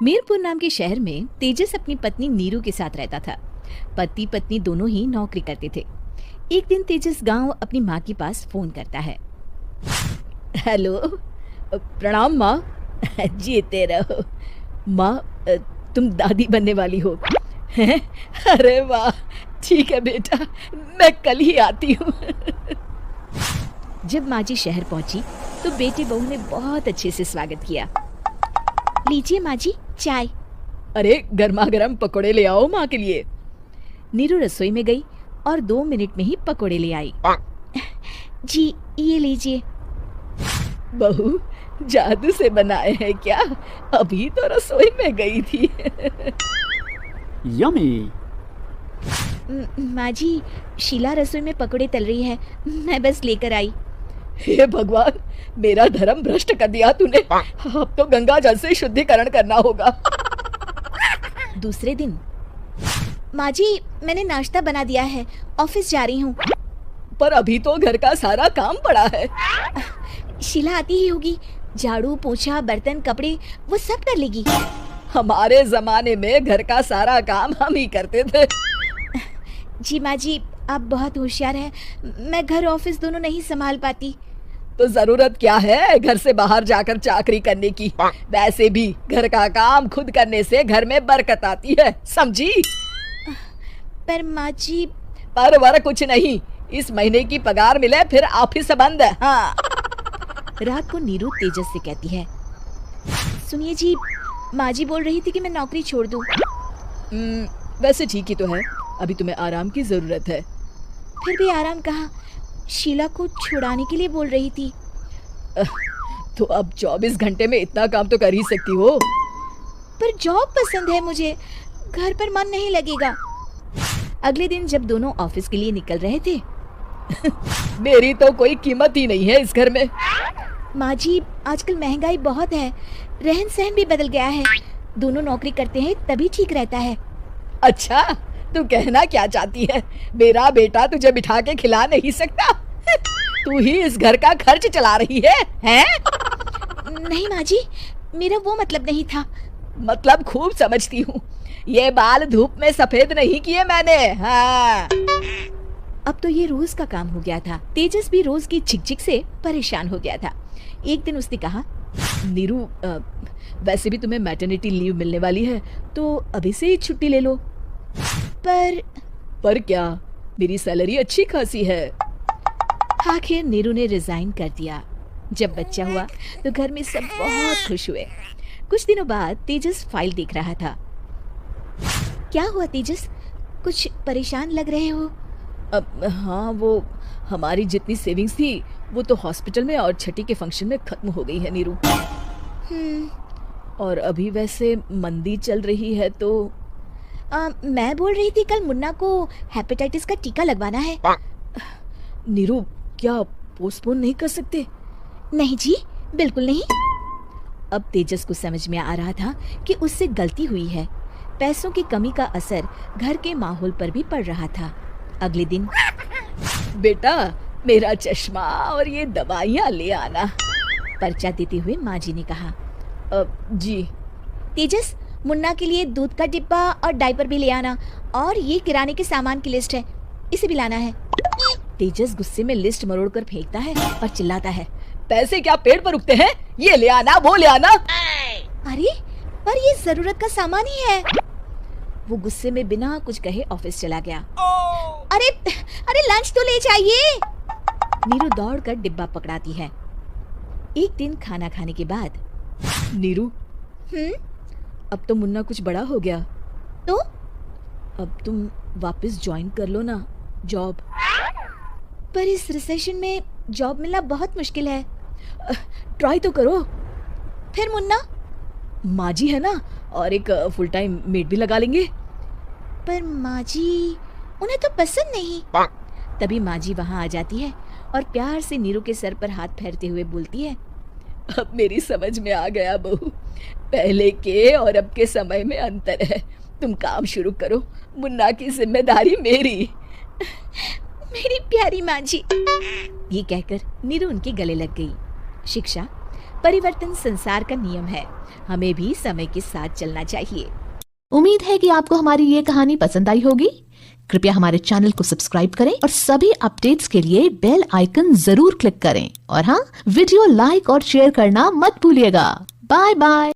मीरपुर नाम के शहर में तेजस अपनी पत्नी नीरू के साथ रहता था। पति पत्नी दोनों ही नौकरी करते थे। एक दिन तेजस गांव अपनी माँ के पास फोन करता है। हेलो, प्रणाम माँ। जीते रहो माँ, तुम दादी बनने वाली हो? अरे वाह, ठीक है बेटा, मैं कल ही आती हूँ। जब माँ जी शहर पहुंची तो बेटे बहू ने बहुत अच्छे से स्वागत किया। लीजिए माँ जी चाय। अरे गर्मा गर्म पकोड़े ले आओ माँ के लिए। नीरू रसोई में गई और 2 मिनट में ही पकोड़े ले आई। जी ये लीजिए। बहू जादू से बनाए हैं क्या? अभी तो रसोई में गई थी। यम्मी। माँ जी, शीला रसोई में पकोड़े तल रही है, मैं बस लेकर आई। हे भगवान, मेरा धर्म भ्रष्ट कर दिया तूने। अब तो गंगा जल से शुद्धिकरण करना होगा। दूसरे दिन, माँ जी मैंने नाश्ता बना दिया है, ऑफिस जा रही हूँ। पर अभी तो घर का सारा काम पड़ा है। शीला आती ही होगी, झाड़ू पोछा बर्तन कपड़े वो सब कर लेगी। हमारे जमाने में घर का सारा काम हम ही करते थे। जी माँ जी, आप बहुत होशियार हैं, मैं घर ऑफिस दोनों नहीं संभाल पाती। तो जरूरत क्या है घर से बाहर जाकर चाकरी करने की? वैसे भी घर का काम खुद करने से घर में बरकत आती है, समझी? पर माँ जी। पर वर कुछ नहीं, इस महीने की पगार मिले फिर ऑफिस बंद है। हाँ। रात को नीरू तेजस से कहती है, सुनिए जी, माँ जी बोल रही थी कि मैं नौकरी छोड़ दूं। वैसे ठीक ही तो है, अभी तुम्हें आराम की जरूरत है। फिर भी आराम कहाँ, शीला को छुड़ाने के लिए बोल रही थी। तो अब 24 घंटे में इतना काम तो कर ही सकती हो। पर जॉब पसंद है मुझे, घर पर मन नहीं लगेगा। अगले दिन जब दोनों ऑफिस के लिए निकल रहे थे, मेरी तो कोई कीमत ही नहीं है इस घर में। माँ जी आजकल महंगाई बहुत है, रहन सहन भी बदल गया है, दोनों नौकरी करते हैं तभी ठीक रहता है। अच्छा, तू कहना क्या चाहती है? मेरा बेटा तुझे बिठा के खिला नहीं सकता? तू ही इस घर का खर्च चला रही है, हैं? नहीं माँ जी, मेरा वो मतलब नहीं था। मतलब खूब समझती हूँ, ये बाल धूप में सफेद नहीं किए मैंने। हाँ। अब तो ये रोज का काम हो गया था। तेजस भी रोज की झिकझिक से परेशान हो गया था। एक दिन उसने कहा, नीरू, वैसे भी तुम्हें मैटरनिटी लीव मिलने वाली है, तो अभी से ही छुट्टी ले लो। पर क्या, मेरी सैलरी अच्छी खासी है। आखिर नीरू ने रिजाइन कर दिया। जब बच्चा हुआ तो घर में सब बहुत खुश हुए। कुछ दिनों बाद तेजस फाइल देख रहा था। क्या हुआ तेजस, कुछ परेशान लग रहे हो? हाँ, वो हमारी जितनी सेविंग्स थी वो तो हॉस्पिटल में और छठी के फंक्शन में खत्म हो गई है नीरू। और अभी वैसे मंदी चल रही है तो मैं बोल रही थी कल मुन्ना को हेपेटाइटिस का टीका लगवाना है। नीरू, क्या पोस्टपोन नहीं कर सकते? नहीं जी, बिल्कुल नहीं। अब तेजस को समझ में आ रहा था कि उससे गलती हुई है। पैसों की कमी का असर घर के माहौल पर भी पड़ रहा था। अगले दिन, बेटा मेरा चश्मा और ये दवाइयाँ ले आना, पर्चा देते हुए माँ जी ने कहा। जी। तेजस, मुन्ना के लिए दूध का डिब्बा और डायपर भी ले आना, और ये किराने के सामान की लिस्ट है, इसे भी लाना है। तेजस गुस्से में लिस्ट मरोड़कर फेंकता है और चिल्लाता है, पैसे क्या पेड़ पर उगते हैं? ये ले आना, वो ले आना। अरे पर ये जरूरत का सामान ही है। वो गुस्से में बिना कुछ कहे ऑफिस चला गया। अरे अरे लंच तो ले जाइए। नीरू दौड़कर डिब्बा पकड़ाती है। एक दिन खाना खाने के बाद, नीरू, अब तो मुन्ना कुछ बड़ा हो गया, तो अब तुम वापस ज्वाइन कर लो ना जॉब। पर इस रिसेशन में जॉब मिलना बहुत मुश्किल है। ट्राई तो करो। फिर मुन्ना? माँ जी है ना, और एक फुल टाइम मेड भी लगा लेंगे। पर माँ जी, उन्हें तो पसंद नहीं। तभी माँ जी वहाँ आ जाती है और प्यार से नीरू के सर पर हाथ फेरते हुए बोलती है, अब मेरी समझ में आ गया बहू, पहले के और अब के समय में अंतर है। तुम काम शुरू करो, मुन्ना की जिम्मेदारी मेरी। मेरी प्यारी माँ जी। ये कहकर नीरू उनके गले लग गई। शिक्षा परिवर्तन संसार का नियम है, हमें भी समय के साथ चलना चाहिए। उम्मीद है कि आपको हमारी ये कहानी पसंद आई होगी। कृपया हमारे चैनल को सब्सक्राइब करें और सभी अपडेट्स के लिए बेल आइकन जरूर क्लिक करें। और हाँ, वीडियो लाइक और शेयर करना मत भूलिएगा। Bye bye.